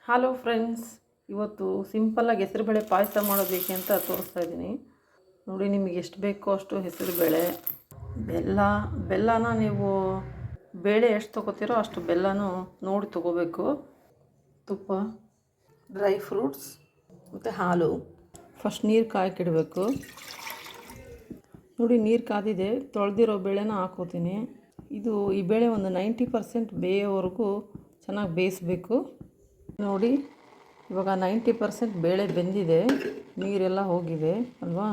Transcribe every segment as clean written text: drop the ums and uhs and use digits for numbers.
Hello friends, ಇವತ್ತು ಸಿಂಪಲ್ಲಾಗಿ ಹೆಸರುಬೇಳೆ ಪಾಯಸ ಮಾಡೋದಕ್ಕೆ ಅಂತ ತೋರಿಸ್ತಾ ಇದ್ದೀನಿ. ನೋಡಿ, ನಿಮಗೆ ಎಷ್ಟು ಬೇಕೋ ಅಷ್ಟು ಹೆಸರುಬೇಳೆ, ಬೆಲ್ಲನ ನೀವು ಬೇಳೆ ಎಷ್ಟು ತೊಗೋತೀರೋ ಅಷ್ಟು ಬೆಲ್ಲನೂ ನೋಡಿ ತೊಗೋಬೇಕು. ತುಪ್ಪ, ಡ್ರೈ ಫ್ರೂಟ್ಸ್ ಮತ್ತು ಹಾಲು. ಫಸ್ಟ್ ನೀರು ಕಾಯಕ್ಕಿಡಬೇಕು. ನೋಡಿ, ನೀರು ಕಾದಿದೆ. ತೊಳೆದಿರೋ ಬೇಳೆನ ಹಾಕೋತೀನಿ. ಈ ಬೇಳೆ ಒಂದು 90% ಬೇಯೋವರೆಗೂ ಚೆನ್ನಾಗಿ ಬೇಯಿಸಬೇಕು. ನೋಡಿ, ಇವಾಗ 90% ಬೇಳೆ ಬೆಂದಿದೆ, ನೀರೆಲ್ಲ ಹೋಗಿದೆ ಅಲ್ವಾ.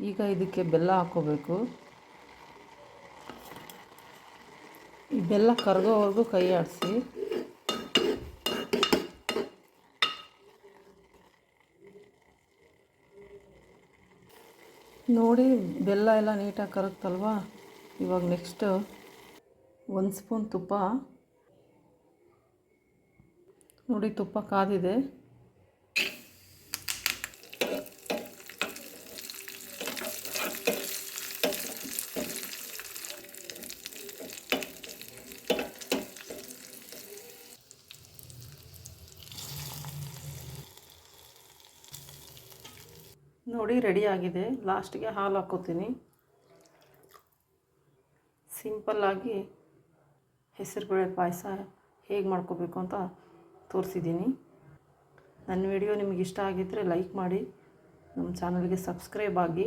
ಈಗ ಇದಕ್ಕೆ ಬೆಲ್ಲ ಹಾಕ್ಕೋಬೇಕು. ಈ ಬೆಲ್ಲ ಕರಗೋವರೆಗೂ ಕೈ ಆಡಿಸಿ. ನೋಡಿ, ಬೆಲ್ಲ ಎಲ್ಲ ನೀಟಾಗಿ ಕರಗ್ತಲ್ವಾ. ಇವಾಗ ನೆಕ್ಸ್ಟ್ 1 ಸ್ಪೂನ್ ತುಪ್ಪ. ನೋಡಿ, ತುಪ್ಪ ಕಾದಿದೆ. ನೋಡಿ, ರೆಡಿಯಾಗಿದೆ. ಲಾಸ್ಟಿಗೆ ಹಾಲು ಹಾಕ್ಕೋತೀನಿ. ಸಿಂಪಲ್ಲಾಗಿ ಹೆಸರುಬೇಳೆ ಪಾಯಸ ಹೇಗೆ ಮಾಡ್ಕೋಬೇಕು ಅಂತ ತೋರಿಸಿದ್ದೀನಿ. ನನ್ನ ವಿಡಿಯೋ ನಿಮಗೆ ಇಷ್ಟ ಆಗಿದ್ದರೆ ಲೈಕ್ ಮಾಡಿ, ನಮ್ಮ ಚಾನಲ್ಗೆ ಸಬ್ಸ್ಕ್ರೈಬ್ ಆಗಿ.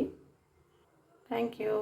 Thank you.